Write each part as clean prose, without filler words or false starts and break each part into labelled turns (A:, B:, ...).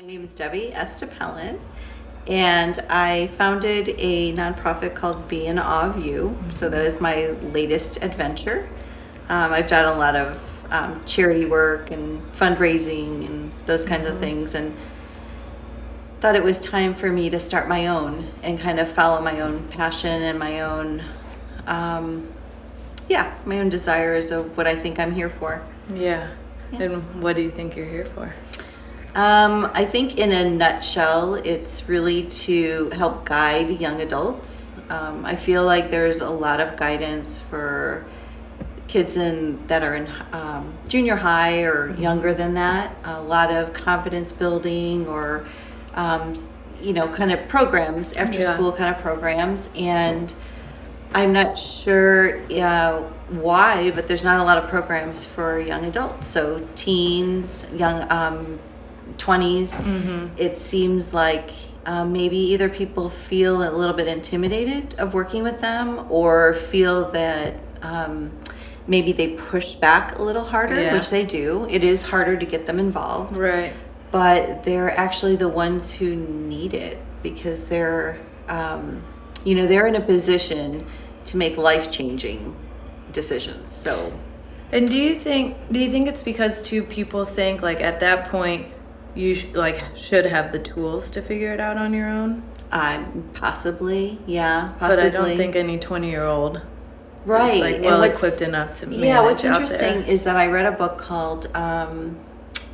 A: My name is Debi Estopellan, and I founded a nonprofit called Be in Awe of You. So that is my latest adventure. I've done a lot of charity work and fundraising and those kinds of things, and thought it was time for me to start my own and kind of follow my own passion and my own, my own desires of what I think I'm here for.
B: Yeah. And what do you think you're here for?
A: I think in a nutshell, it's really to help guide young adults. I feel like there's a lot of guidance for kids that are in junior high or younger than that. A lot of confidence building or, kind of programs, after school kind of programs. And I'm not sure why, but there's not a lot of programs for young adults. So teens, young 20s, it seems like maybe either people feel a little bit intimidated of working with them, or feel that maybe they push back a little harder, which they do. It is harder to get them involved.
B: Right.
A: But they're actually the ones who need it, because they're in a position to make life-changing decisions. So,
B: and do you think it's because people think like at that point you should have the tools to figure it out on your own?
A: Possibly.
B: But I don't think any 20-year-old
A: right
B: is well equipped enough to manage
A: what's
B: out
A: interesting
B: there.
A: is that I read a book called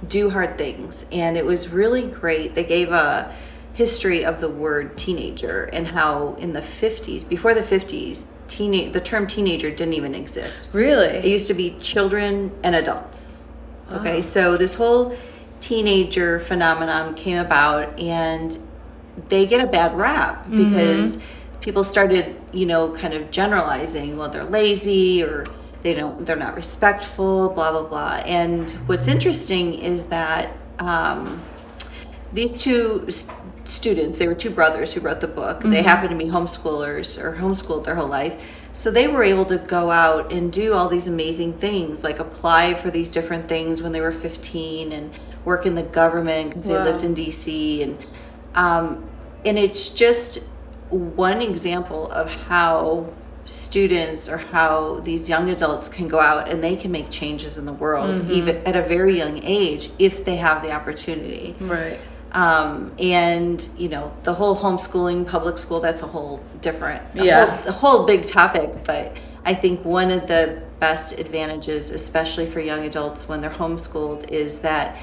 A: Do Hard Things, and it was really great. They gave a history of the word teenager and how in the 50s, before the 50s, the term teenager didn't even exist.
B: Really?
A: It used to be children and adults. Okay, so this whole teenager phenomenon came about, and they get a bad rap because people started, kind of generalizing, well, they're lazy, or they're not respectful, blah, blah, blah. And what's interesting is that these two students, they were two brothers who wrote the book. They happened to be homeschoolers or homeschooled their whole life. So they were able to go out and do all these amazing things, like apply for these different things when they were 15 and work in the government because they lived in DC. And it's just one example of how students or how these young adults can go out and they can make changes in the world, even at a very young age, if they have the opportunity.
B: Right.
A: And the whole homeschooling, public school, that's a whole different, a whole big topic. But I think one of the best advantages, especially for young adults when they're homeschooled, is that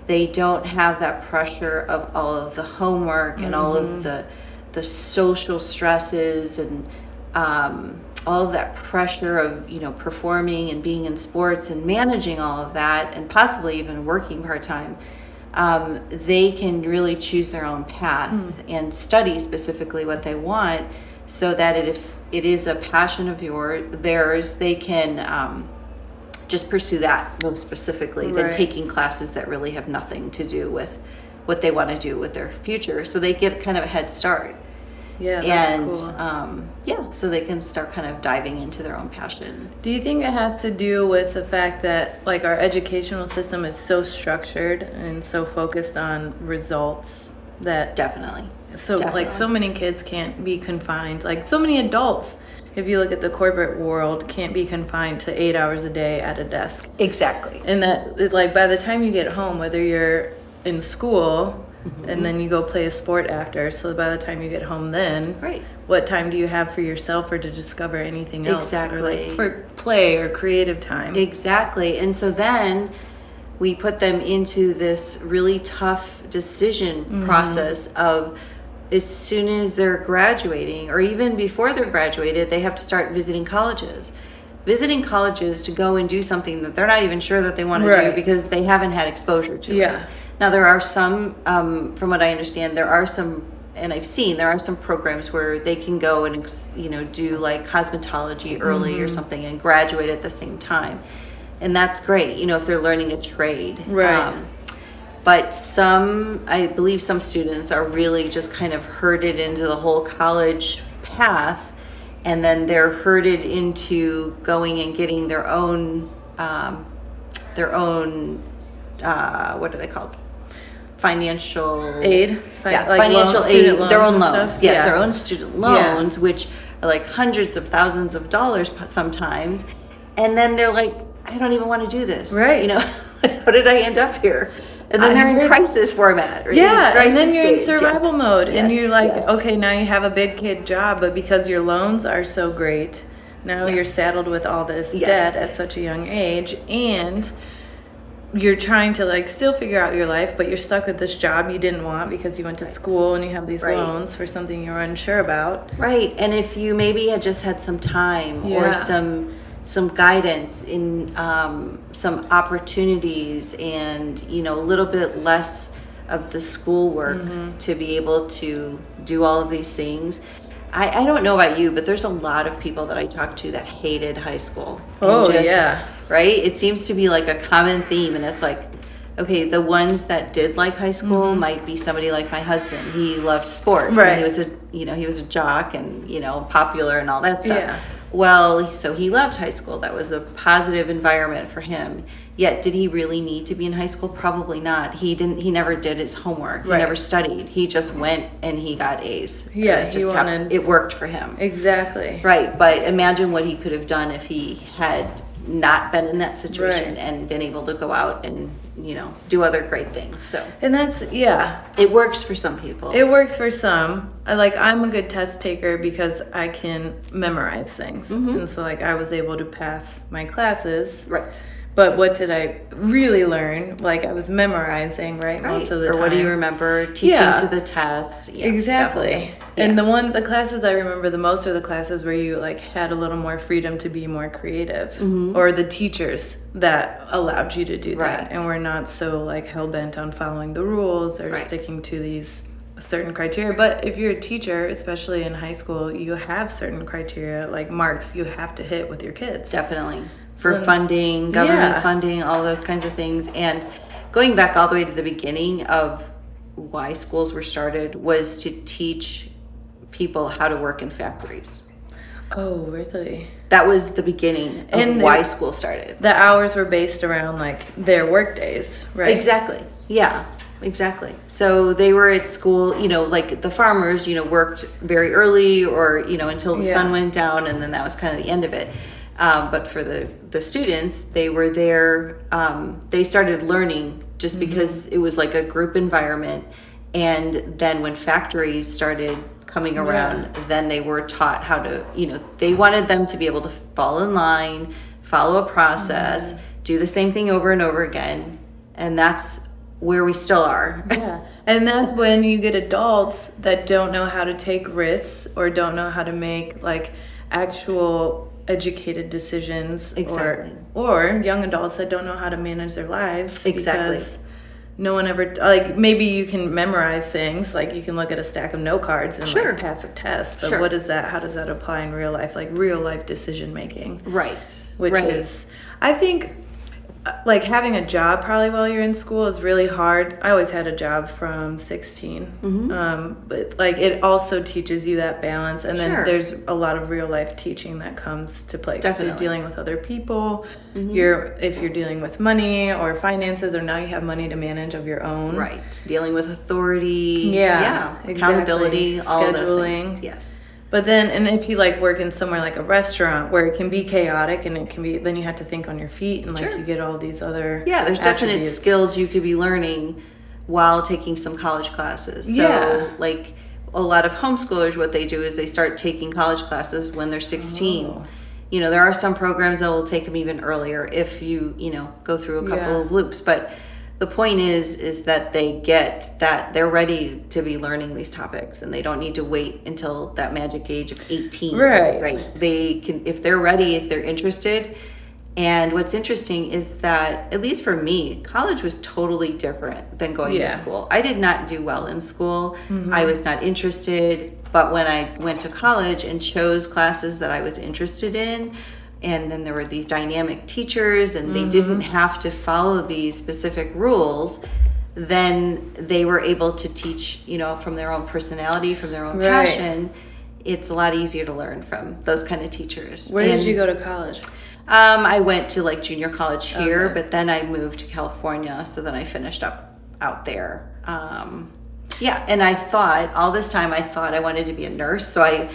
A: they don't have that pressure of all of the homework and all of the social stresses and all of that pressure of performing and being in sports and managing all of that, and possibly even working part-time. They can really choose their own path and study specifically what they want, so that if it is a passion of theirs, they can just pursue that most specifically than taking classes that really have nothing to do with what they want to do with their future. So they get kind of a head start.
B: Yeah, that's cool.
A: So they can start kind of diving into their own passion.
B: Do you think it has to do with the fact that our educational system is so structured and so focused on results that
A: Definitely.
B: So many kids can't be confined, so many adults, if you look at the corporate world, can't be confined to 8 hours a day at a desk.
A: Exactly.
B: And that by the time you get home, whether you're in school and then you go play a sport after, so by the time you get home then, what time do you have for yourself or to discover anything else?
A: Exactly.
B: Or for play or creative time?
A: Exactly. And so then we put them into this really tough decision process of, as soon as they're graduating, or even before they're graduated, they have to start visiting colleges to go and do something that they're not even sure that they want to do because they haven't had exposure to it. Now, there are some, from what I understand, there are some programs where they can go and, do like cosmetology early or something and graduate at the same time. And that's great, if they're learning a trade.
B: Right.
A: But I believe some students are really just kind of herded into the whole college path, and then they're herded into going and getting their own what are they called? financial
B: aid,
A: financial aid, their own loans. Yes, their own student loans, which are like hundreds of thousands of dollars sometimes. And then they're like, I don't even want to do this.
B: Right.
A: You know, how did I end up here? And then they're in crisis format. Right?
B: Yeah, and then you're in survival mode.
A: Yes,
B: and you're like, okay, now you have a big kid job, but because your loans are so great, now you're saddled with all this debt at such a young age. And you're trying to like still figure out your life, but you're stuck with this job you didn't want because you went to school and you have these loans for something you're unsure about.
A: Right. And if you maybe had just had some time or some guidance in some opportunities and, you know, a little bit less of the schoolwork to be able to do all of these things. I don't know about you, but there's a lot of people that I talk to that hated high school. Right? It seems to be like a common theme, and it's like, okay, the ones that did like high school might be somebody like my husband. He loved sports.
B: Right.
A: And he was a jock and, you know, popular and all that stuff. Yeah. Well, so he loved high school. That was a positive environment for him. Yet, did he really need to be in high school? Probably not. He never did his homework. He never studied. He just went and he got A's.
B: Yeah,
A: it worked for him.
B: Exactly.
A: Right, but imagine what he could have done if he had not been in that situation and been able to go out and, you know, do other great things. So,
B: and that's
A: it works for some people.
B: It works for some. I'm a good test taker because I can memorize things, and so like I was able to pass my classes.
A: Right.
B: But what did I really learn? Like I was memorizing, most of the time.
A: Or what do you remember teaching to the test?
B: Yeah, exactly. Yeah. And the classes I remember the most are the classes where you like had a little more freedom to be more creative, or the teachers that allowed you to do that, and were not so like hell bent on following the rules or sticking to these certain criteria. But if you're a teacher, especially in high school, you have certain criteria like marks you have to hit with your kids.
A: Definitely. For funding, government funding, all those kinds of things. And going back all the way to the beginning of why schools were started was to teach people how to work in factories.
B: Oh, really?
A: That was the beginning of why school started.
B: The hours were based around like their work days, right?
A: Exactly. Yeah, exactly. So they were at school, you know, like the farmers, you know, worked very early or, you know, until the sun went down, and then that was kind of the end of it. But for the students, they were there, they started learning just because it was like a group environment. And then when factories started coming around, then they were taught how to, you know, they wanted them to be able to fall in line, follow a process, do the same thing over and over again. And that's where we still are.
B: Yeah. And that's when you get adults that don't know how to take risks or don't know how to make like actual educated decisions, or young adults that don't know how to manage their lives because no one ever, like maybe you can memorize things, like you can look at a stack of note cards and like pass a test, but what is that, how does that apply in real life, like real life decision making, which is, I think, like having a job probably while you're in school is really hard. I always had a job from 16, but like it also teaches you that balance, and then there's a lot of real life teaching that comes to play. So you're dealing with other people, if you're dealing with money or finances, or now you have money to manage of your own,
A: dealing with authority, accountability, all of those things.
B: But then, and if you like work in somewhere like a restaurant where it can be chaotic and it can be, then you have to think on your feet and like you get all these other
A: there's definite skills you could be learning while taking some college classes. So like a lot of homeschoolers, what they do is they start taking college classes when they're 16. You know, there are some programs that will take them even earlier if you know, go through a couple of loops. But the point is that they get that they're ready to be learning these topics, and they don't need to wait until that magic age of 18. Right. They can, if they're ready, if they're interested. And what's interesting is that, at least for me, college was totally different than going to school. I did not do well in school. I was not interested. But when I went to college and chose classes that I was interested in, and then there were these dynamic teachers, and they didn't have to follow these specific rules, then they were able to teach, you know, from their own personality, from their own passion. It's a lot easier to learn from those kind of teachers.
B: Where did you go to college?
A: I went to like junior college here, but then I moved to California, so then I finished up out there. Yeah, and I thought all this time I wanted to be a nurse. So I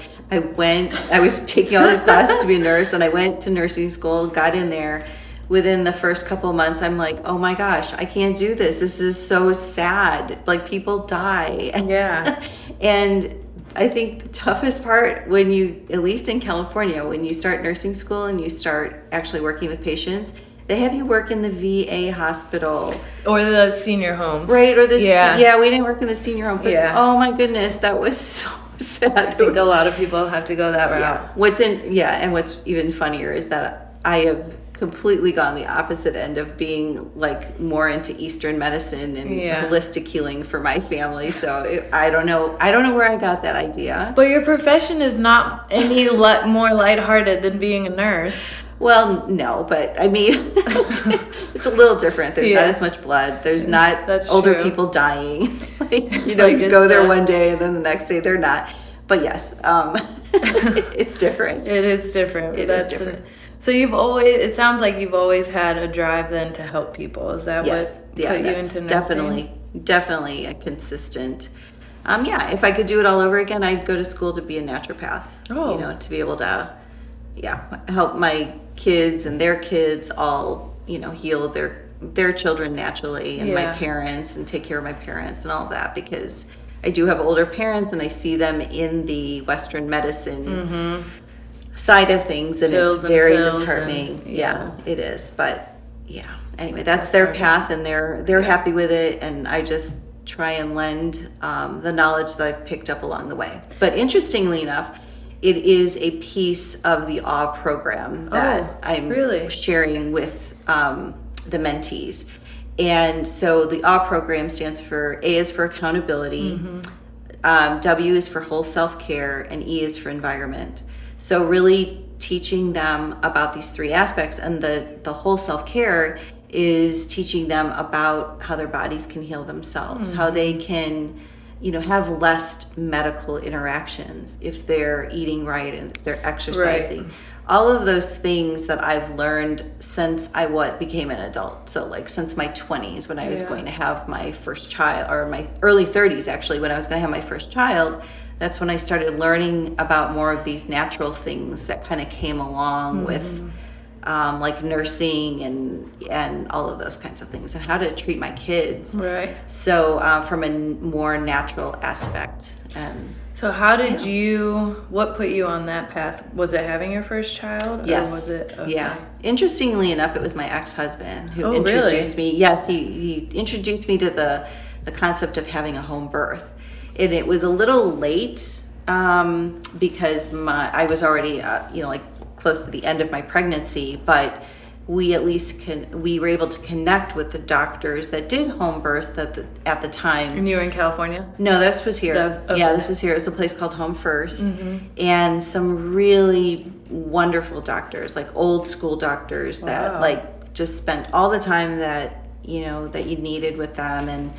A: was taking all these classes to be a nurse, and I went to nursing school, got in there. Within the first couple of months, I'm like, oh my gosh, I can't do this. This is so sad. Like, people die.
B: Yeah.
A: And I think the toughest part when you, at least in California, when you start nursing school and you start actually working with patients, they have you work in the VA hospital.
B: Or the senior homes.
A: Right, or the, yeah, we didn't work in the senior home. But oh my goodness, that was so sad.
B: I think a lot of people have to go that route.
A: And what's even funnier is that I have completely gone the opposite end of being like more into Eastern medicine and holistic healing for my family. So I don't know where I got that idea.
B: But your profession is not any more lighthearted than being a nurse.
A: Well, no, but I mean, it's a little different. There's not as much blood. There's not older people dying. You go there one day and then the next day they're not. But yes, it's different.
B: It is different.
A: It is different.
B: So it sounds like you've always had a drive then to help people. Is that what put you into nursing?
A: Definitely a consistent. If I could do it all over again, I'd go to school to be a naturopath.
B: Oh.
A: To be able to, help my kids and their kids all, heal their children naturally, and my parents, and take care of my parents and all of that, because I do have older parents and I see them in the Western medicine side of things, and it's very disheartening. It is. But anyway, that's their path, and they're happy with it, and I just try and lend the knowledge that I've picked up along the way. But interestingly enough, it is a piece of the AWE program that I'm sharing with the mentees. And so the AWE program stands for, A is for accountability, W is for whole self-care, and E is for environment. So really teaching them about these three aspects, and the whole self-care is teaching them about how their bodies can heal themselves, how they can, have less medical interactions if they're eating right and if they're exercising. Right. All of those things that I've learned since I became an adult. So like since my 20s, when I was going to have my first child, or my early 30s actually, when I was going to have my first child, that's when I started learning about more of these natural things that kind of came along with like nursing and all of those kinds of things, and how to treat my kids.
B: Right.
A: So from a more natural aspect. And
B: so how did what put you on that path? Was it having your first child?
A: Yes.
B: Or was it? Okay.
A: Yeah. Interestingly enough, it was my ex-husband who introduced me. Yes, he introduced me to the concept of having a home birth. And it was a little late because I was already, close to the end of my pregnancy, but we were able to connect with the doctors that did home births at the time.
B: And you were in California?
A: No, this was here. Yeah, this was here. It's a place called Home First, and some really wonderful doctors, like old school doctors that like just spent all the time that you needed with them, and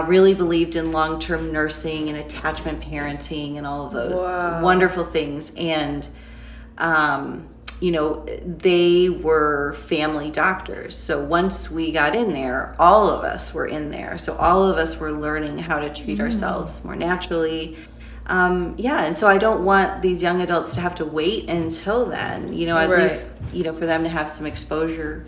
A: really believed in long-term nursing and attachment parenting and all of those wonderful things. And they were family doctors. So once we got in there, all of us were in there. So all of us were learning how to treat ourselves more naturally. And so I don't want these young adults to have to wait until then, at least, for them to have some exposure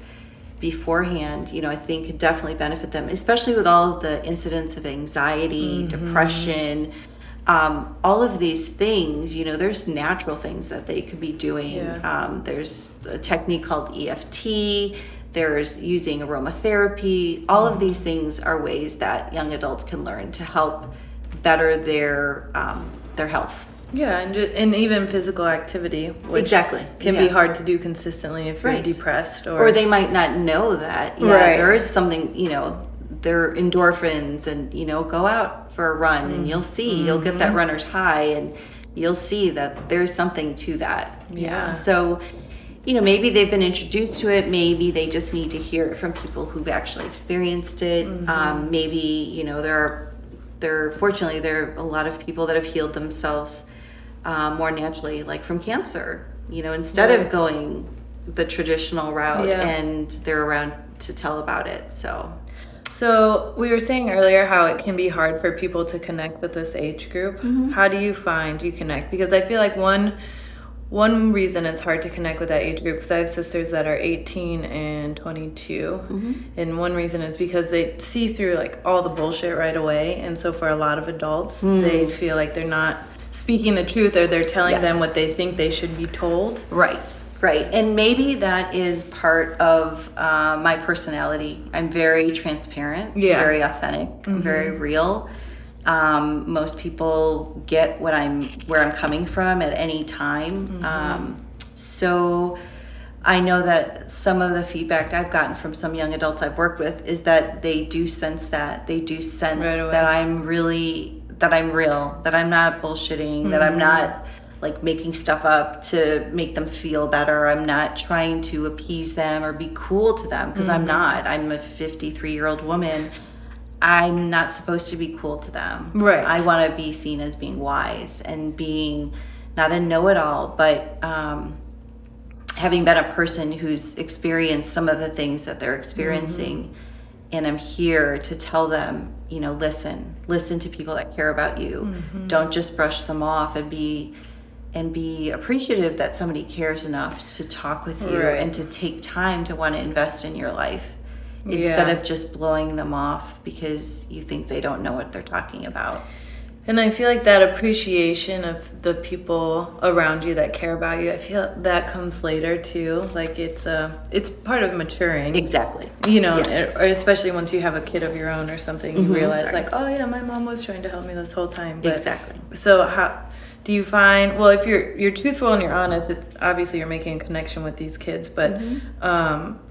A: beforehand, I think could definitely benefit them, especially with all of the incidents of anxiety, depression, all of these things. There's natural things that they could be doing. There's a technique called EFT, there's using aromatherapy. All of these things are ways that young adults can learn to help better their health. Yeah,
B: and even physical activity, which can be hard to do consistently if you're depressed, or
A: they might not know that. There is something, they're endorphins, and go out for a run, and you'll get that runner's high, and you'll see that there's something to that. So maybe they've been introduced to it, maybe they just need to hear it from people who've actually experienced it. Maybe fortunately there are a lot of people that have healed themselves more naturally, like from cancer, instead of going the traditional route, and they're around to tell about it. So
B: So we were saying earlier how it can be hard for people to connect with this age group. How do you find you connect? Because I feel like one reason it's hard to connect with that age group, because I have sisters that are 18 and 22, and one reason is because they see through like all the bullshit right away, and so for a lot of adults, they feel like they're not speaking the truth, or they're telling them what they think they should be told.
A: Right. And maybe that is part of my personality. I'm very transparent, very authentic, I'm very real. Most people get where I'm coming from at any time. So I know that some of the feedback I've gotten from some young adults I've worked with is that they do sense that. They do sense that I'm real, that I'm not bullshitting, that I'm not like making stuff up to make them feel better. I'm not trying to appease them or be cool to them, because I'm not. I'm a 53-year-old woman. I'm not supposed to be cool to them.
B: Right.
A: I want to be seen as being wise and being not a know-it-all, but having been a person who's experienced some of the things that they're experiencing. And I'm here to tell them, you know, listen to people that care about you. Don't just brush them off, and be appreciative that somebody cares enough to talk with you and to take time to want to invest in your life, instead of just blowing them off because you think they don't know what they're talking about.
B: And I feel like that appreciation of the people around you that care about you, I feel that comes later too. Like it's part of maturing.
A: Exactly.
B: You know, or especially once you have a kid of your own or something, you realize like, oh yeah, my mom was trying to help me this whole time. But, so how do you find, well, if you're truthful and you're honest, it's obviously you're making a connection with these kids, but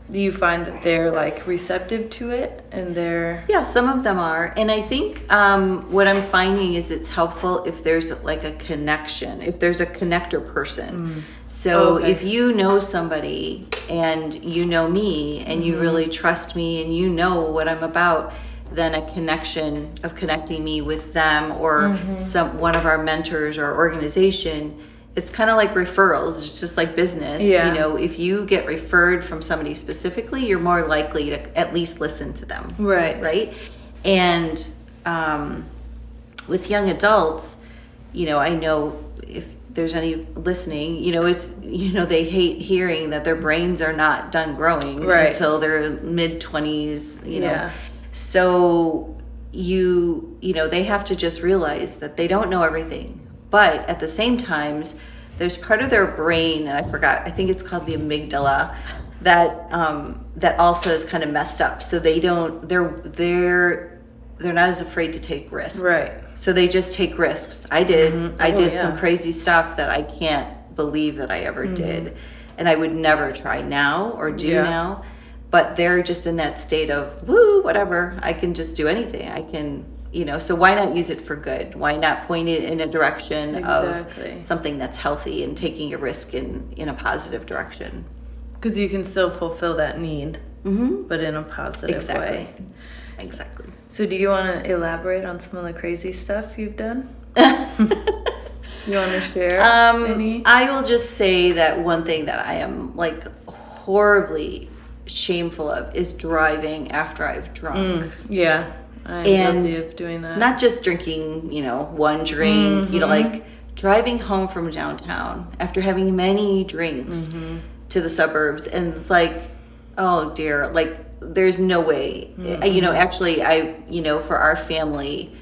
B: do you find that they're like receptive to it, and they're...
A: Yeah, some of them are. And I think what I'm finding is it's helpful if there's like a connection, if there's a connector person. So if you know somebody and you know me and you really trust me and you know what I'm about, then a connection of connecting me with them or one of our mentors or organization, it's kind of like referrals. It's just like business. You know, if you get referred from somebody specifically, you're more likely to at least listen to them. Right. And with young adults, you know, I know if there's any listening, you know, it's, you know, they hate hearing that their brains are not done growing until their mid-20s, you know. So you know, they have to just realize that they don't know everything. But at the same time, there's part of their brain, and I forgot, I think it's called the amygdala, that that also is kind of messed up. So they're not as afraid to take risks. So they just take risks. I did. I did some crazy stuff that I can't believe that I ever did. And I would never try now or do now. But they're just in that state of, woo, whatever. I can just do anything. I can... You know, so why not use it for good? Why not point it in a direction of something that's healthy and taking a risk in a positive direction?
B: Because you can still fulfill that need, but in a positive way.
A: Exactly.
B: So do you want to elaborate on some of the crazy stuff you've done? You want to share any?
A: I will just say that one thing that I am like horribly shameful of is driving after I've drunk.
B: I'm guilty of doing that.
A: Not just drinking, you know, one drink, you know, like driving home from downtown after having many drinks to the suburbs. And it's like, oh dear, like there's no way. You know, actually, you know, for our family,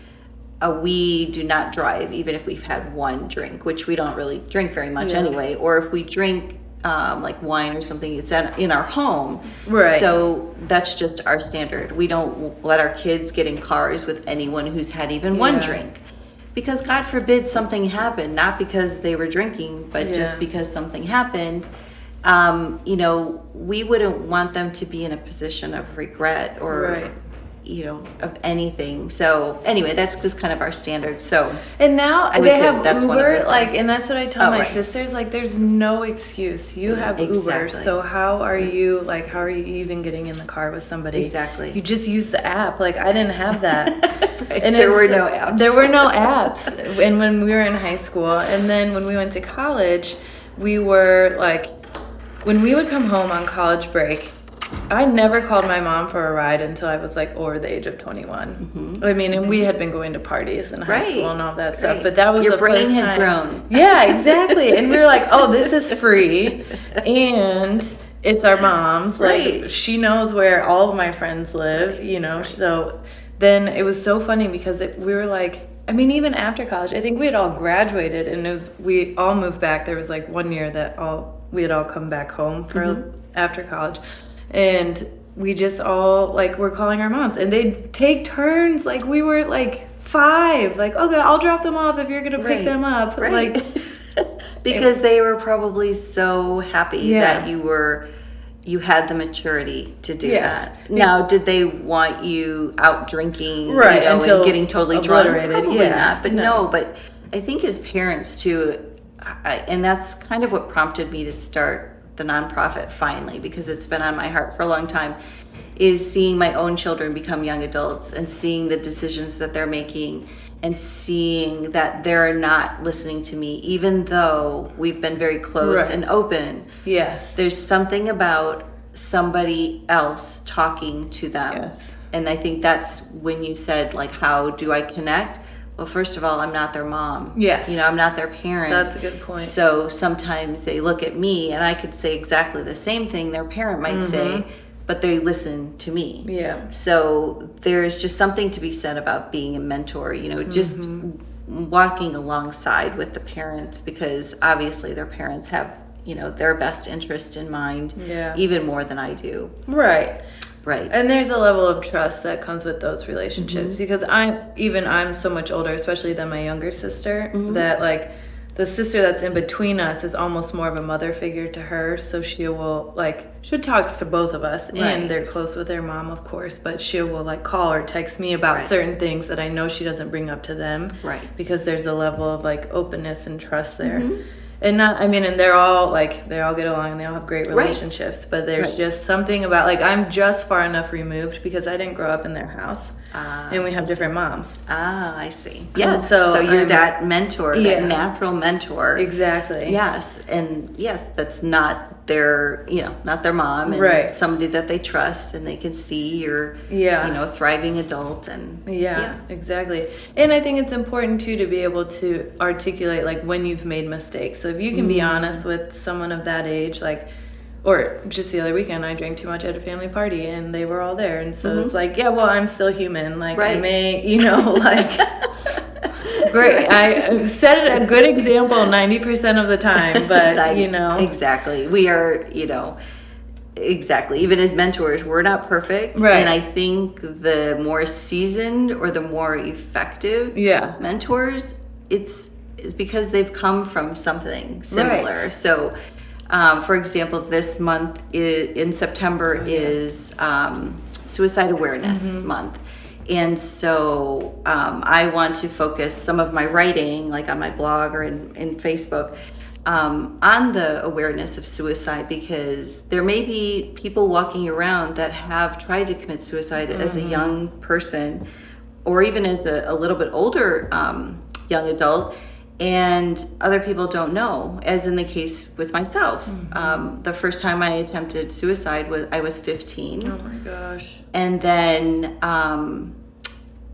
A: we do not drive even if we've had one drink, which we don't really drink very much anyway. Or if we drink like wine or something, it's in our home. So that's just our standard. We don't let our kids get in cars with anyone who's had even one drink, because God forbid something happened, not because they were drinking, but just because something happened. You know, we wouldn't want them to be in a position of regret or you know, of anything. So anyway, that's just kind of our standard. So
B: and now they have Uber, like, and that's what I tell my sisters, like there's no excuse. You have Uber, so how are you even getting in the car with somebody? You just use the app. Like I didn't have that. And there were no apps. And when we were in high school, and then when we went to college, we were like, when we would come home on college break, I never called my mom for a ride until I was like over the age of 21. I mean, and we had been going to parties in high school and all that stuff, but that was
A: your
B: the first
A: brain
B: time.
A: had grown.
B: Yeah, exactly. And we were like, oh, this is free, and it's our mom's. Like, she knows where all of my friends live, you know. So then it was so funny because we were like, I mean, even after college, I think we had all graduated, and we all moved back. There was like 1 year that we had all come back home for after college. And we just all, like, were calling our moms. And they'd take turns. Like, we were, like, 5. Like, okay, I'll drop them off if you're going to pick them up. Like,
A: because they were probably so happy that you had the maturity to do that. Now, did they want you out drinking, you know,
B: until
A: and getting totally drunk? Probably not. But
B: no,
A: but I think as parents, too, and that's kind of what prompted me to start the nonprofit finally, because it's been on my heart for a long time, is seeing my own children become young adults and seeing the decisions that they're making and seeing that they're not listening to me, even though we've been very close and open.
B: Yes.
A: There's something about somebody else talking to them.
B: Yes.
A: And I think that's when you said, like, how do I connect? Well, first of all, I'm not their mom.
B: Yes.
A: You know, I'm not their parent.
B: That's a good point.
A: So sometimes they look at me and I could say exactly the same thing their parent might say, but they listen to me.
B: Yeah.
A: So there's just something to be said about being a mentor, you know, just walking alongside with the parents, because obviously their parents have, you know, their best interest in mind, even more than I do.
B: Right.
A: Right.
B: And there's a level of trust that comes with those relationships, because I'm so much older, especially than my younger sister, that, like, the sister that's in between us is almost more of a mother figure to her. So she talks to both of us, and they're close with their mom, of course, but she will, like, call or text me about certain things that I know she doesn't bring up to them, because there's a level of, like, openness and trust there. And and they're all, like, they all get along and they all have great relationships, but there's just something about, like, I'm just far enough removed because I didn't grow up in their house, and we have different moms.
A: I see. Yes.
B: So
A: you're that mentor, that natural mentor.
B: Exactly.
A: Yes. And yes, that's not their, you know, not their mom, and somebody that they trust and they can see you're, you know, thriving adult. And
B: exactly. And I think it's important too to be able to articulate, like, when you've made mistakes. So if you can be honest with someone of that age, like, or just the other weekend, I drank too much at a family party and they were all there. And so it's like, yeah, well, I'm still human. Like, I may, you know, like, great. I set a good example 90% of the time, but, you know.
A: Exactly. We are, you know, exactly. Even as mentors, we're not perfect.
B: Right.
A: And I think the more seasoned or the more effective mentors, it's because they've come from something similar. So, for example, this month in September is Suicide Awareness Month. And so I want to focus some of my writing, like on my blog or in Facebook, on the awareness of suicide, because there may be people walking around that have tried to commit suicide as a young person, or even as a little bit older young adult, and other people don't know, as in the case with myself. The first time I attempted suicide I was 15.
B: Oh my gosh.
A: And then,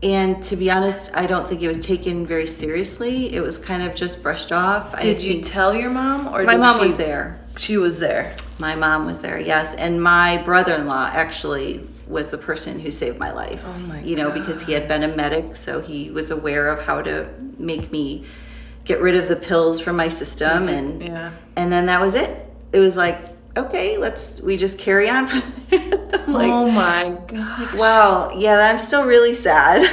A: and to be honest, I don't think it was taken very seriously. It was kind of just brushed off.
B: Did you tell your mom? Or
A: my mom was there.
B: She was there.
A: My mom was there, yes. And my brother-in-law actually was the person who saved my life.
B: Oh my God.
A: You know, because he had been a medic, so he was aware of how to make me get rid of the pills from my system, and then that was it. It was like, okay, we just carry on from there. Like,
B: oh my gosh.
A: Wow, yeah, I'm still really sad.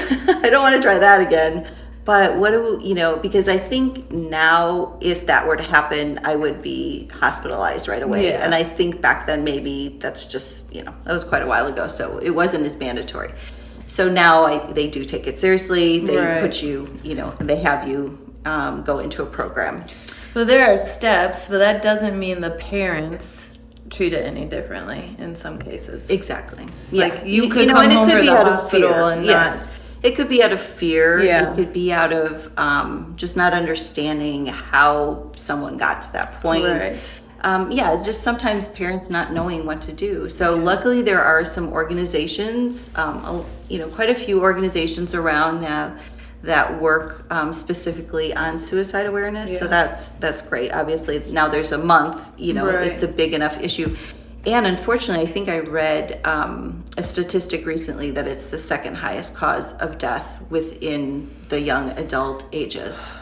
A: I don't want to try that again. But what do you know, because I think now if that were to happen, I would be hospitalized right away. And I think back then maybe that's just, you know, that was quite a while ago, so it wasn't as mandatory. So now they do take it seriously. They put you, you know, they have you go into a program.
B: Well, there are steps, but that doesn't mean the parents treat it any differently in some cases.
A: Exactly.
B: Like you could come home from the hospital and not.
A: It could be out of fear.
B: Yeah.
A: It could be out of just not understanding how someone got to that point.
B: Right.
A: It's just sometimes parents not knowing what to do. So luckily there are some organizations, quite a few organizations around that work specifically on suicide awareness. So that's great. Obviously now there's a month, it's a big enough issue. And unfortunately, I think I read a statistic recently that it's the second highest cause of death within the young adult ages.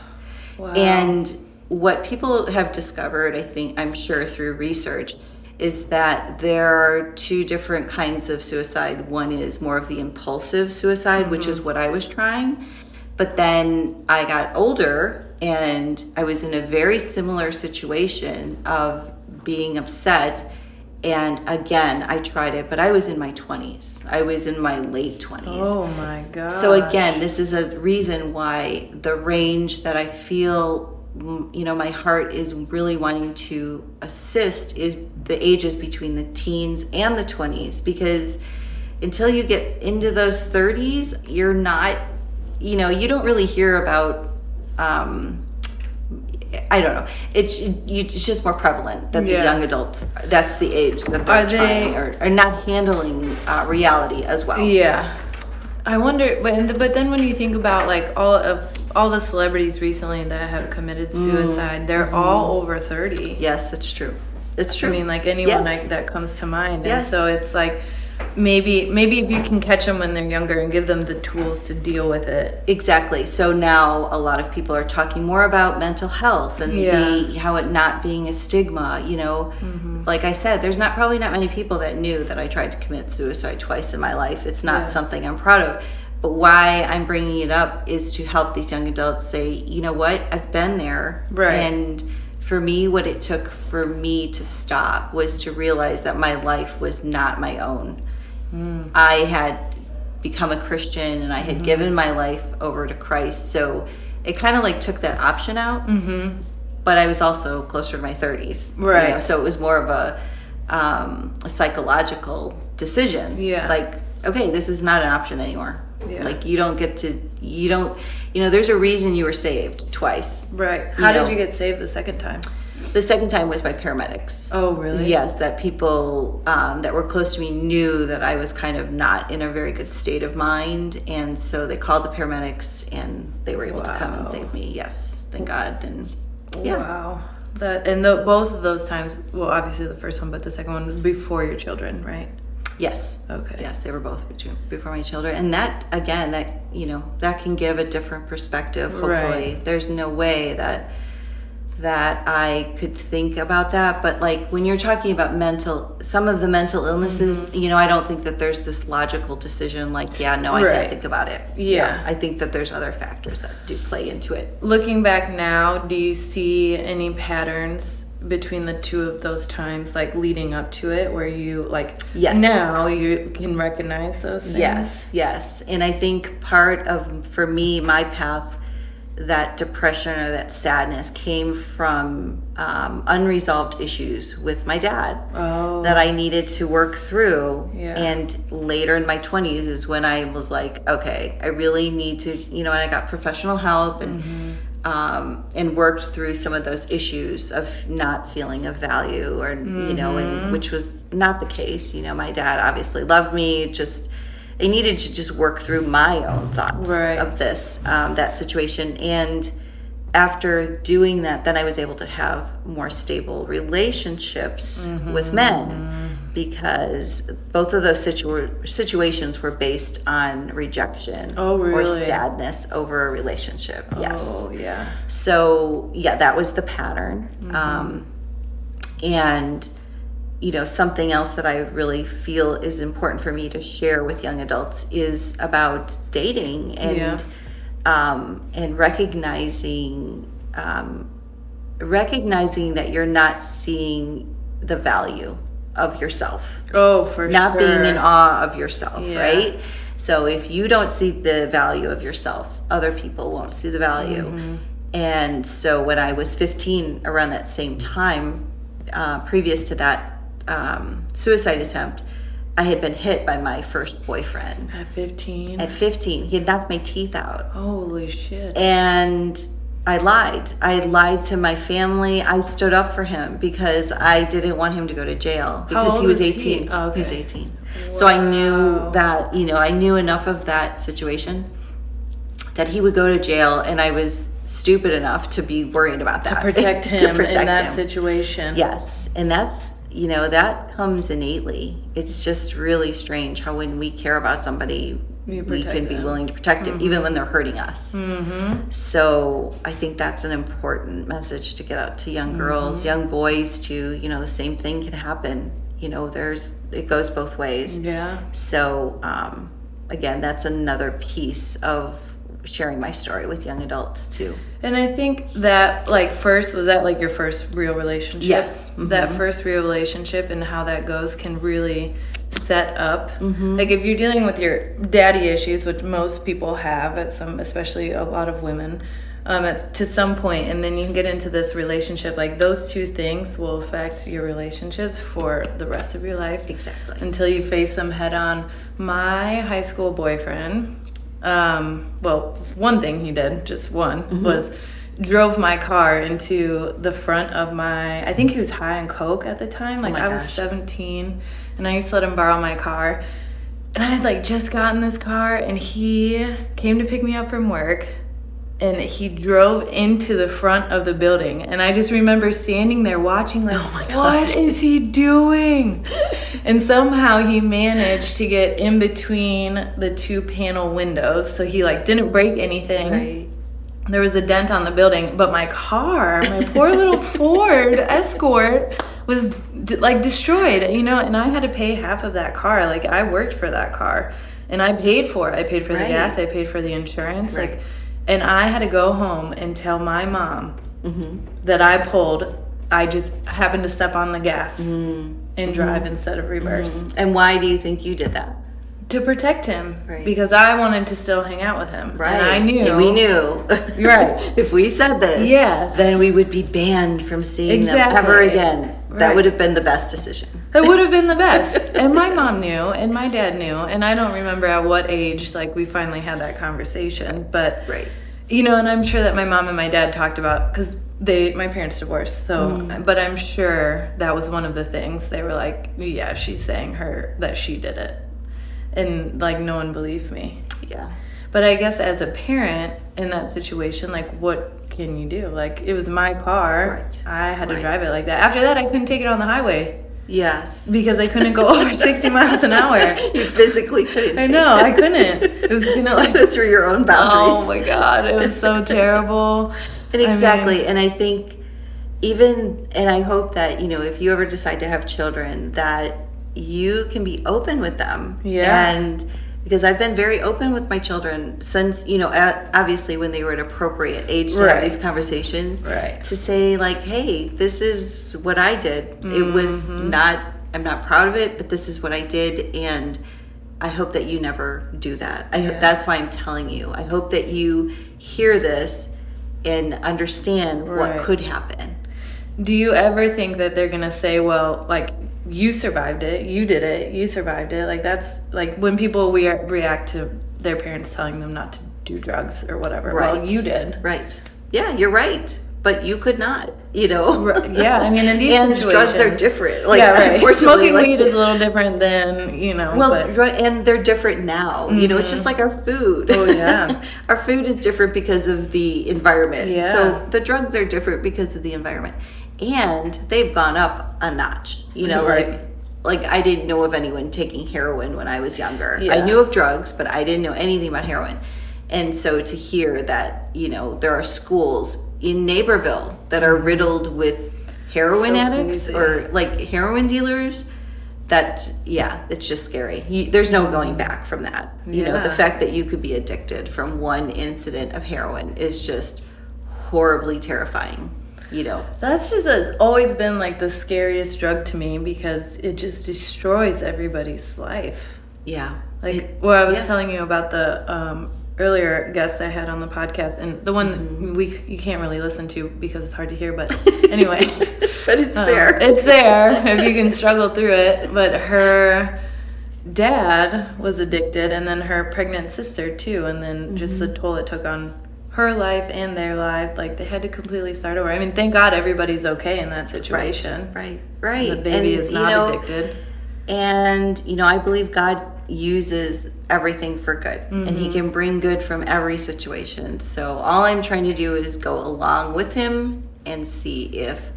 B: Wow.
A: And what people have discovered, I'm sure through research, is that there are two different kinds of suicide. One is more of the impulsive suicide, which is what I was trying. But then I got older and I was in a very similar situation of being upset. And again, I tried it, but I was in my 20s. I was in my late 20s.
B: Oh my God.
A: So again, this is a reason why the range that I feel, my heart is really wanting to assist is the ages between the teens and the 20s, because until you get into those 30s, you're not, you don't really hear about, I don't know. It's just more prevalent that the young adults, that's the age that they're trying or not handling reality as well.
B: Yeah. I wonder, but then when you think about like all the celebrities recently that have committed suicide, they're all over 30.
A: Yes, that's true. It's true.
B: I mean, like anyone that comes to mind.
A: Yes.
B: And so it's like, maybe if you can catch them when they're younger and give them the tools to deal with it.
A: Exactly. So now a lot of people are talking more about mental health and how it not being a stigma, Like I said, there's probably not many people that knew that I tried to commit suicide twice in my life. It's not something I'm proud of. But why I'm bringing it up is to help these young adults say, you know what, I've been there.
B: Right.
A: And for me, what it took for me to stop was to realize that my life was not my own. I had become a Christian and I had given my life over to Christ. So it kind of like took that option out. But I was also closer to my 30s.
B: Right.
A: So it was more of a psychological decision.
B: Yeah.
A: Like, okay, this is not an option anymore.
B: Yeah.
A: Like there's a reason you were saved twice.
B: Right. How did you get saved the second time?
A: The second time was by paramedics.
B: Oh, really?
A: Yes, that people that were close to me knew that I was kind of not in a very good state of mind. And so they called the paramedics and they were able to come and save me. Yes, thank God. And
B: Wow. Both of those times, well, obviously the first one, but the second one was before your children, right?
A: Yes.
B: Okay.
A: Yes, they were both before my children. And that, again, that can give a different perspective, hopefully.
B: Right.
A: There's no way that I could think about that. But like when you're talking about some of the mental illnesses, I don't think that there's this logical decision like, I can't think about it.
B: Yeah.
A: I think that there's other factors that do play into it.
B: Looking back now, do you see any patterns between the two of those times, like leading up to it, where you like now you can recognize those things?
A: Yes. And I think part of, for me, my path, that depression or that sadness came from unresolved issues with my dad that I needed to work through. And later in my 20s is when I was like, okay, I really need to, and I got professional help and worked through some of those issues of not feeling of value or, and which was not the case. My dad obviously loved me, I needed to just work through my own thoughts of this, that situation. And after doing that, then I was able to have more stable relationships with men, because both of those situations were based on rejection or sadness over a relationship.
B: Oh, yeah.
A: So, that was the pattern. And something else that I really feel is important for me to share with young adults is about dating and recognizing that you're not seeing the value of yourself.
B: Oh, for sure.
A: Not being in awe of yourself, right? So if you don't see the value of yourself, other people won't see the value. And so when I was 15, around that same time, previous to that suicide attempt, I had been hit by my first boyfriend.
B: At 15?
A: At 15. He had knocked my teeth out.
B: Holy shit.
A: And I lied. I lied to my family. I stood up for him because I didn't want him to go to jail because he was 18.
B: Oh, okay.
A: He was 18.
B: Wow.
A: So I knew that, I knew enough of that situation that he would go to jail, and I was stupid enough to be worried about that.
B: To protect him in that situation.
A: Yes. And that's, that comes innately. It's just really strange how when we care about somebody, we can be willing to protect it, even when they're hurting us. Mm-hmm. So I think that's an important message to get out to young girls, young boys too. The same thing can happen. It goes both ways.
B: Yeah.
A: So again, that's another piece of sharing my story with young adults too.
B: And I think that was that your first real relationship?
A: Yes. Mm-hmm.
B: That first real relationship and how that goes can really set up. Like if you're dealing with your daddy issues, which most people have especially a lot of women, to some point, and then you can get into this relationship, those two things will affect your relationships for the rest of your life.
A: Exactly.
B: Until you face them head on. My high school boyfriend, one thing he did, just one, was drove my car into the front of I think he was high on coke at the time. I was 17, and I used to let him borrow my car. And I had just gotten this car, and he came to pick me up from work, and he drove into the front of the building. And I just remember standing there watching what is he doing? And somehow he managed to get in between the two panel windows. So he didn't break anything.
A: Right.
B: There was a dent on the building, but my car, my poor little Ford Escort, was destroyed, and I had to pay half of that car. I worked for that car, and I paid for it. I paid for the gas, I paid for the insurance,
A: right.
B: And I had to go home and tell my mom that I just happened to step on the gas and drive instead of reverse.
A: And why do you think you did that?
B: To protect him,
A: right.
B: Because I wanted to still hang out with him.
A: Right.
B: And I knew.
A: And we knew.
B: Right.
A: If we said this,
B: yes,
A: then we would be banned from seeing them ever again. Right. That would have been the best decision.
B: It would have been the best. And my mom knew, and my dad knew, and I don't remember at what age we finally had that conversation. But,
A: right.
B: And I'm sure that my mom and my dad talked about, because my parents divorced, so, but I'm sure that was one of the things. They were yeah, she's saying that she did it. And no one believed me.
A: Yeah.
B: But I guess as a parent in that situation, what can you do? It was my car.
A: Right.
B: I had to drive it like that. After that, I couldn't take it on the highway.
A: Yes.
B: Because I couldn't go over 60 miles an hour.
A: You physically couldn't.
B: I know, I couldn't. It was
A: those were your own boundaries.
B: Oh my God, it was so terrible.
A: And exactly, and I think and I hope that if you ever decide to have children, that you can be open with them.
B: Yeah.
A: And because I've been very open with my children since, obviously when they were at appropriate age to have these conversations.
B: Right.
A: To say hey, this is what I did. It was I'm not proud of it, but this is what I did. And I hope that you never do that. That's why I'm telling you. I hope that you hear this and understand what could happen.
B: Do you ever think that they're going to say, well, you survived it, you did it, you survived it? That's when people react to their parents telling them not to do drugs or whatever.
A: Right.
B: Well, you did.
A: Right. Yeah, you're right. But you could not,
B: Yeah, I mean, in these
A: and
B: situations.
A: drugs are different.
B: Smoking weed is a little different than,
A: Well, and they're different now. It's just like our food.
B: Oh, yeah.
A: Our food is different because of the environment.
B: Yeah.
A: So the drugs are different because of the environment. And they've gone up a notch.
B: Right.
A: I didn't know of anyone taking heroin when I was younger.
B: Yeah.
A: I knew of drugs, but I didn't know anything about heroin. And so to hear that, there are schools in Naperville that are riddled with heroin addicts or heroin dealers, it's just scary. There's no going back from that. The fact that you could be addicted from one incident of heroin is just horribly terrifying.
B: That's just it's always been the scariest drug to me because it just destroys everybody's life.
A: Yeah.
B: I was telling you about the earlier guest I had on the podcast, and the one you can't really listen to because it's hard to hear, but anyway.
A: But it's there.
B: It's there if you can struggle through it. But her dad was addicted, and then her pregnant sister too, and then just the toll it took on her life and their life. Like, they had to completely start over. I mean, thank God everybody's okay in that situation.
A: Right.
B: The baby is not addicted.
A: And, I believe God uses everything for good, and he can bring good from every situation. So all I'm trying to do is go along with him and see if,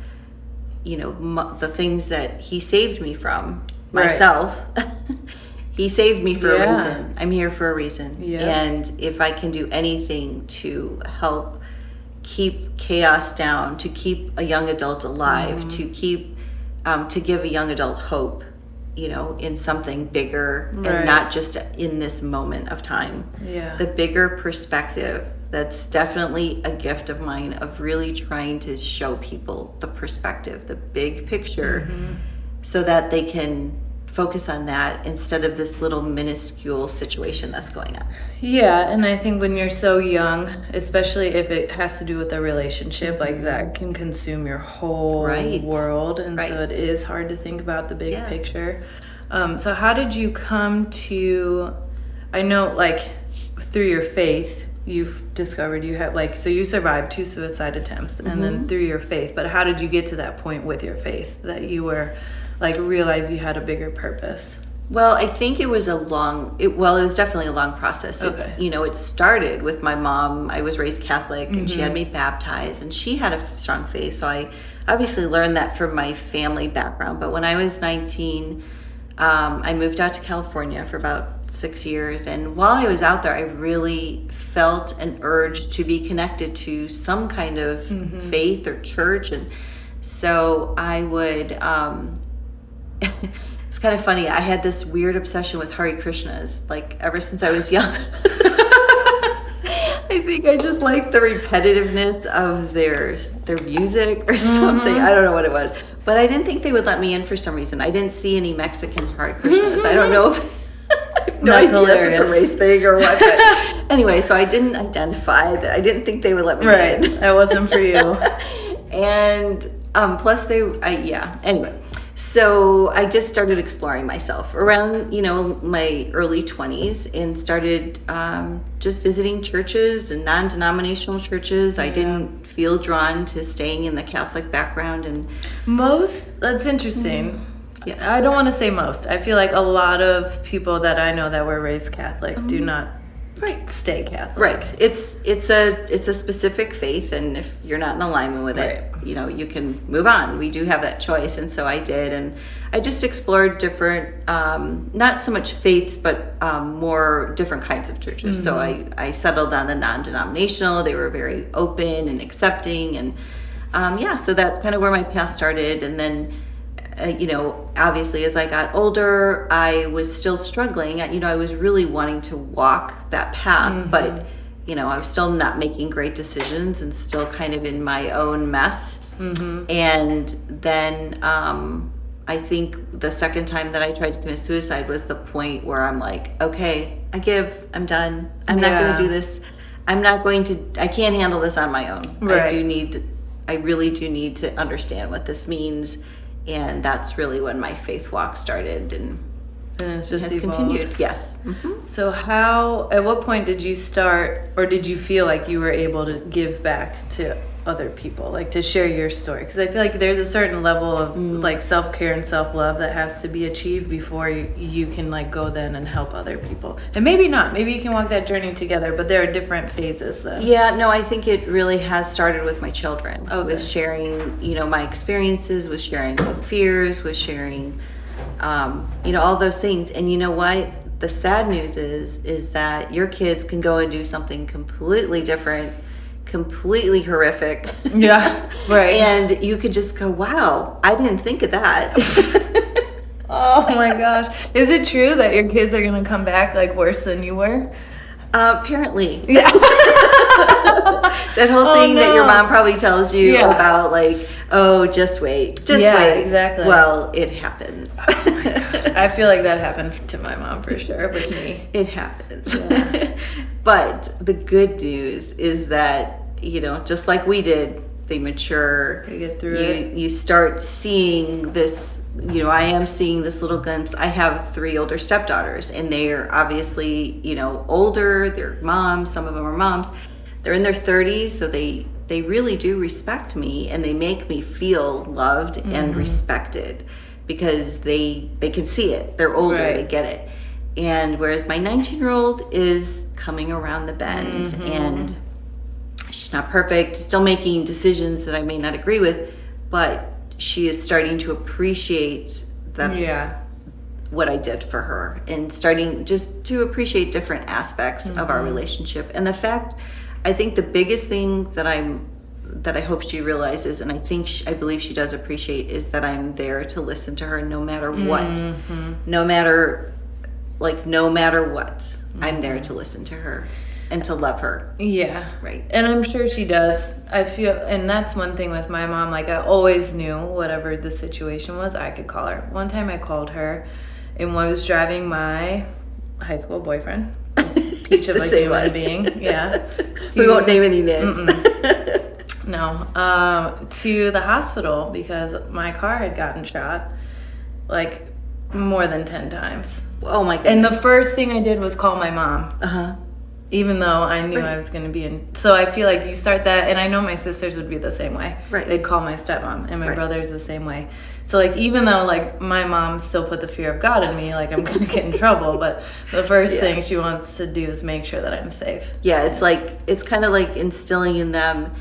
A: the things that he saved me from, myself, he saved me for a reason. I'm here for a reason. Yeah. And if I can do anything to help keep chaos down, to keep a young adult alive, to keep, to give a young adult hope, in something bigger and not just in this moment of time. Yeah. The bigger perspective, that's definitely a gift of mine, of really trying to show people the perspective, the big picture, so that they can focus on that instead of this little minuscule situation that's going on.
B: Yeah, and I think when you're so young, especially if it has to do with a relationship, like that can consume your whole world, and so it is hard to think about the big picture. So how did you come to, I know, like, through your faith, you've discovered you had, so you survived 2 suicide attempts, and then through your faith, but how did you get to that point with your faith that you were realize you had a bigger purpose?
A: Well, I think it was it was definitely a long process. Okay. It started with my mom. I was raised Catholic, and she had me baptized, and she had a strong faith. So I obviously learned that from my family background. But when I was 19, I moved out to California for about 6 years. And while I was out there, I really felt an urge to be connected to some kind of faith or church. And so I would, it's kind of funny. I had this weird obsession with Hare Krishnas, ever since I was young. I think I just liked the repetitiveness of their music or something. I don't know what it was, but I didn't think they would let me in for some reason. I didn't see any Mexican Hare Krishnas. I don't know if no
B: That's
A: idea
B: hilarious.
A: if it's a race thing or what. But anyway, so I didn't identify that. I didn't think they would let me in.
B: That wasn't for you.
A: And plus anyway. So I just started exploring myself around, my early 20s, and started just visiting churches and non-denominational churches. Yeah. I didn't feel drawn to staying in the Catholic background. And
B: that's interesting. Yeah. I don't want to say most. I feel like a lot of people that I know that were raised Catholic do not stay Catholic.
A: Right. It's a specific faith, and if you're not in alignment with it, you can move on. We do have that choice, and so I did, and I just explored different, not so much faiths, but more different kinds of churches. So I settled on the non-denominational. They were very open and accepting, and so that's kind of where my path started. And then obviously as I got older, I was still struggling. I was really wanting to walk that path, but I was still not making great decisions and still kind of in my own mess. And then I think the second time that I tried to commit suicide was the point where I'm like, okay, I give, I'm done. I'm not going to do this. I can't handle this on my own. Right. I really do need to understand what this means. And that's really when my faith walk started, and
B: it's just
A: has continued. Yes.
B: So at what point did you start, or did you feel like you were able to give back to other people, to share your story? Because I feel like there's a certain level of self-care and self-love that has to be achieved before you can go then and help other people. And maybe not. Maybe you can walk that journey together, but there are different phases then.
A: Yeah, no, I think it really has started with my children. With sharing, my experiences, with sharing with fears, with sharing, all those things. And you know what? The sad news is that your kids can go and do something completely different, completely horrific.
B: Yeah, right.
A: And you could just go, wow, I didn't think of that.
B: Oh my gosh. Is it true that your kids are going to come back worse than you were?
A: Apparently. Yeah. That whole thing that your mom probably tells you about just wait. Just wait.
B: Exactly.
A: Well, it happens.
B: Oh my gosh. I feel like that happened to my mom for sure with me.
A: It happens. Yeah. But the good news is that, just like we did, they mature.
B: They get through it.
A: You start seeing this, I am seeing this little glimpse. I have 3 older stepdaughters, and they are obviously, older. They're moms. Some of them are moms. they're in their 30s, so they really do respect me, and they make me feel loved and respected because they can see it. They're older, they get it. And whereas my 19-year-old is coming around the bend, and she's not perfect, still making decisions that I may not agree with, but she is starting to appreciate what I did for her, and starting just to appreciate different aspects of our relationship. And the fact, I think the biggest thing that I hope she realizes, and I believe she does appreciate, is that I'm there to listen to her no matter what. No matter what, I'm there to listen to her and to love her.
B: Yeah.
A: Right.
B: And I'm sure she does. I feel, and that's one thing with my mom, like I always knew whatever the situation was, I could call her. One time I called her and I was driving my high school boyfriend, peach of a human being. Yeah.
A: We won't name any names.
B: No. To the hospital because my car had gotten shot like more than 10 times.
A: Oh my goodness.
B: And the first thing I did was call my mom. Even though I knew I was going to be in. So I feel like you start that, and I know my sisters would be the same way.
A: Right.
B: They'd call my stepmom, and my brother's the same way. So like even though like my mom still put the fear of God in me, like I'm going to get in trouble, but the first thing she wants to do is make sure that I'm safe.
A: Yeah, it's kind of like instilling in them,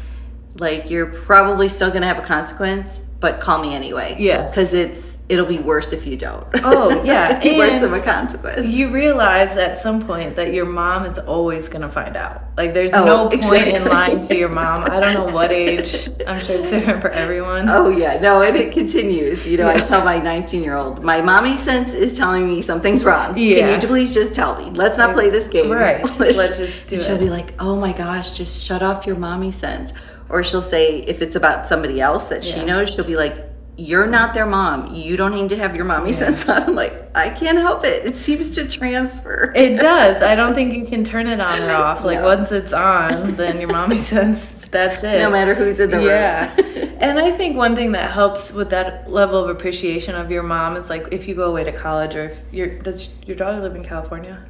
A: like you're probably still going to have a consequence, but call me anyway.
B: Yes.
A: Because it'll be worse if you don't.
B: Oh, yeah.
A: Worse of a consequence.
B: You realize at some point that your mom is always going to find out. Like, there's no point in lying to your mom. I don't know what age. I'm sure it's different for everyone.
A: Oh, yeah. No, and it continues. You know, I tell my 19-year-old, my mommy sense is telling me something's wrong.
B: Yeah.
A: Can you please just tell me? Let's not play this game.
B: Right. Let's just do it.
A: She'll be like, oh, my gosh, just shut off your mommy sense. Or she'll say, if it's about somebody else that she knows, she'll be like, you're not their mom. You don't need to have your mommy sense on. I'm like, I can't help it. It seems to transfer.
B: It does. I don't think you can turn it on or off. Like once it's on, then your mommy sense, that's it.
A: No matter who's in the room.
B: Yeah. And I think one thing that helps with that level of appreciation of your mom is like if you go away to college, or if does your daughter live in California?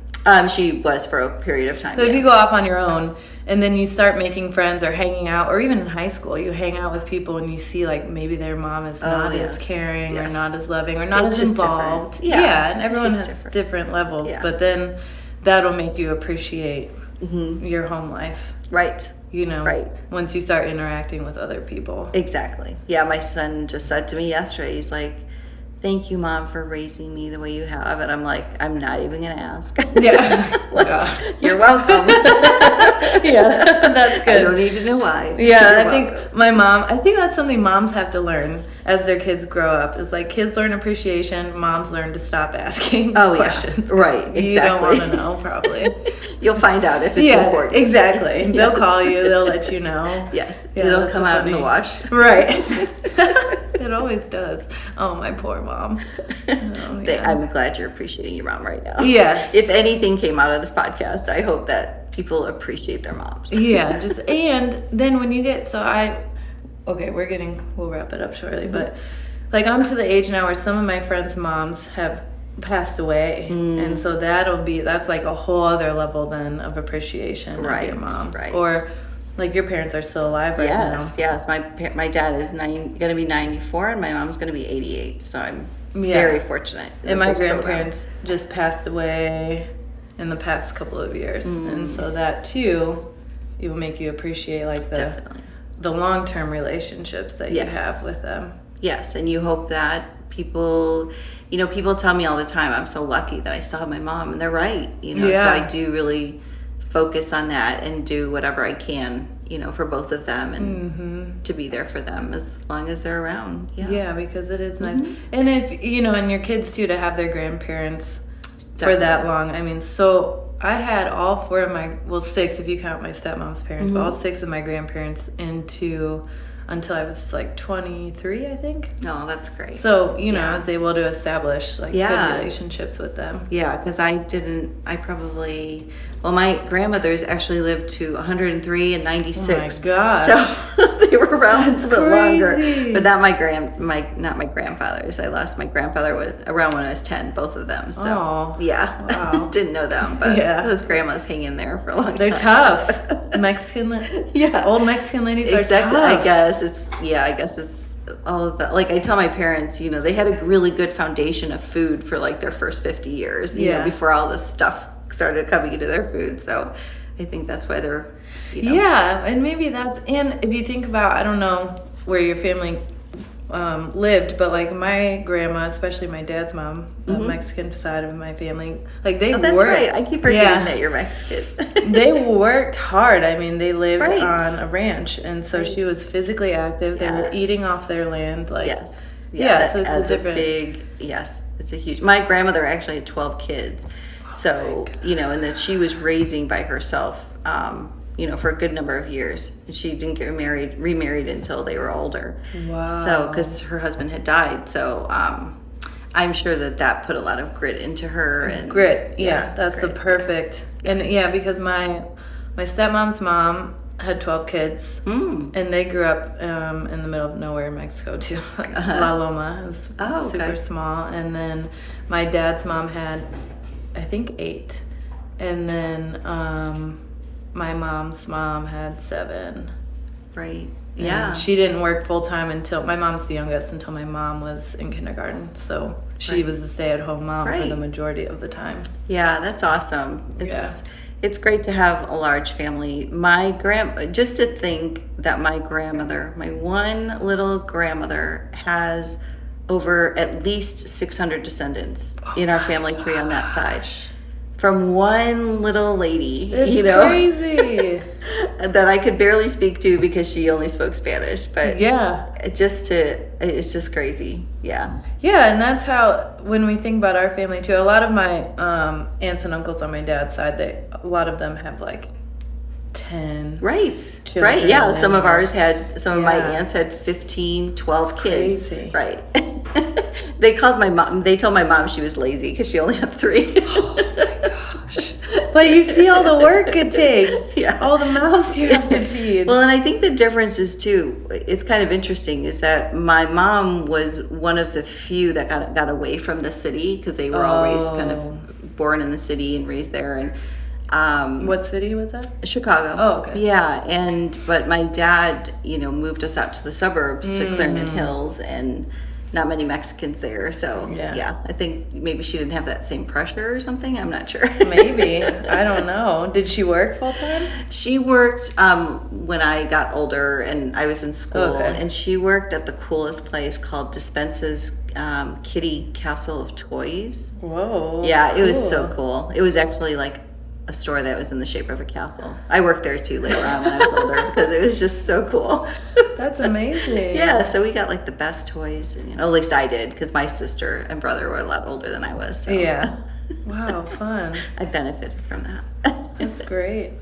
A: She was for a period of time.
B: So if you go off on your own and then you start making friends or hanging out, or even in high school, you hang out with people and you see like maybe their mom is not as caring or not as loving or not as involved. Yeah, and everyone has different levels, but then that'll make you appreciate your home life.
A: Right.
B: You know, once you start interacting with other people.
A: Exactly. Yeah, my son just said to me yesterday, he's like, thank you, Mom, for raising me the way you have. And I'm like, I'm not even going to ask.
B: Yeah.
A: You're welcome.
B: Yeah, that's good.
A: I don't need to know why.
B: Yeah, I think my mom, I think that's something moms have to learn as their kids grow up. Is like kids learn appreciation, moms learn to stop asking questions.
A: Right, exactly.
B: You don't want to know, probably.
A: You'll find out if it's important.
B: Exactly. They'll call you, they'll let you know.
A: Yes, it'll come out in the wash.
B: Right. It always does. Oh, my poor mom. Oh, yeah.
A: I'm glad you're appreciating your mom right now.
B: Yes.
A: If anything came out of this podcast, I hope that people appreciate their moms.
B: Yeah, and then when you get, we'll wrap it up shortly, but like I'm to the age now where some of my friends' moms have passed away, and so that's like a whole other level then of appreciation of your moms. Right. Or like your parents are still alive right now.
A: Yes. My dad is going to be 94 and my mom's going to be 88. So I'm very fortunate.
B: And my grandparents just passed away in the past couple of years. And so that too, it will make you appreciate like the long-term relationships that you have with them.
A: Yes. And you hope that people tell me all the time, I'm so lucky that I still have my mom, and they're right. So I do really focus on that and do whatever I can, for both of them, and to be there for them as long as they're around. Yeah,
B: because it is nice. And if and your kids too, to have their grandparents for that long. I mean, so I had all four of my 6 if you count my stepmom's parents, but all 6 of my grandparents into until I was like 23, I think.
A: Oh, that's great.
B: So, I was able to establish like good relationships with them.
A: Yeah, because my grandmothers actually lived to 103 and 96.
B: Oh my gosh.
A: So they were around a bit longer.
B: Crazy.
A: But not my grandfathers. I lost my grandfather around when I was 10, both of them. So
B: wow.
A: Didn't know them, but those grandmas hang in there for a long time.
B: They're tough. Old Mexican ladies are tough.
A: I guess it's all of that. Like I tell my parents, they had a really good foundation of food for like their first 50 years, before all this stuff started coming into their food. So I think that's why they're,
B: and maybe and if you think about, I don't know where your family lived, but like my grandma, especially my dad's mom, the Mexican side of my family, like they
A: that's
B: worked.
A: Right. I keep forgetting that you're Mexican.
B: They worked hard. I mean, they lived on a ranch, and so she was physically active. They were eating off their land. Like so it's a different.
A: It's a huge. My grandmother actually had 12 kids, so and that she was raising by herself. For a good number of years. And she didn't get remarried until they were older.
B: Wow.
A: So, because her husband had died. So, I'm sure that put a lot of grit into her. And
B: grit. Yeah, that's the perfect. And because my stepmom's mom had 12 kids. And they grew up in the middle of nowhere in Mexico too. La Loma is super small. And then my dad's mom had, I think, 8. And then my mom's mom had 7.
A: Right.
B: And she didn't work full time until my mom's the youngest, until my mom was in kindergarten. So she was a stay-at-home mom for the majority of the time. Yeah,
A: that's awesome. It's great to have a large family. Just to think that my one little grandmother has over at least 600 descendants in our family tree on that side. From one little lady,
B: it's crazy.
A: that I could barely speak to because she only spoke Spanish. But it's just crazy. Yeah.
B: Yeah, and that's how, when we think about our family too, a lot of my aunts and uncles on my dad's side, a lot of them have like 10 children.
A: Right. Yeah. Some of my aunts had 15, 12 kids.
B: Crazy.
A: Right. They told my mom she was lazy because she only had 3.
B: Oh my gosh. But you see all the work it takes. All the mouths you have to feed.
A: Well, and I think the difference is too, it's kind of interesting, is that my mom was one of the few that got away from the city, because they were always kind of born in the city and raised there. And
B: what city was that?
A: Chicago.
B: Oh, okay.
A: Yeah, but my dad, moved us out to the suburbs to Clarendon Hills, and not many Mexicans there. So I think maybe she didn't have that same pressure or something. I'm not sure.
B: Maybe. I don't know. Did she work full time?
A: She worked when I got older and I was in school, and she worked at the coolest place called Dispensa's Kitty Castle of Toys.
B: Whoa.
A: Yeah, it was so cool. It was actually like a store that was in the shape of a castle. I worked there too later on when I was older because it was just so cool.
B: That's amazing.
A: Yeah, so we got like the best toys, and, at least I did, because my sister and brother were a lot older than I was. So.
B: Yeah. Wow, fun.
A: I benefited from that.
B: That's great.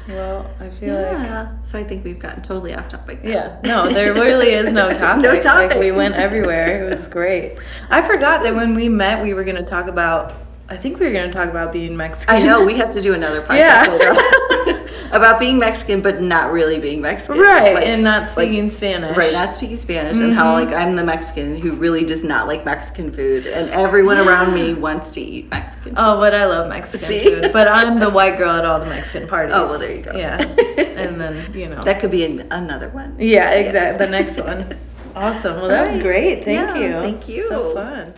B: Well, I feel like...
A: So I think we've gotten totally off topic now.
B: Yeah. No, there really is no topic.
A: No topic.
B: Like, we went everywhere. It was great. I forgot that when we met, we were going to talk about... I think we were going to talk about being Mexican.
A: I know. We have to do another podcast later about being Mexican, but not really being Mexican.
B: Right, and not speaking Spanish.
A: Right, not speaking Spanish, and how I'm the Mexican who really does not like Mexican food, and everyone around me wants to eat Mexican food.
B: Oh, but I love Mexican food. But I'm the white girl at all the Mexican parties.
A: Oh, well, there you go.
B: Yeah, and then,
A: That could be another one.
B: Yeah, exactly. The next one. Awesome. Well, that was great. Thank you.
A: Thank you.
B: So fun.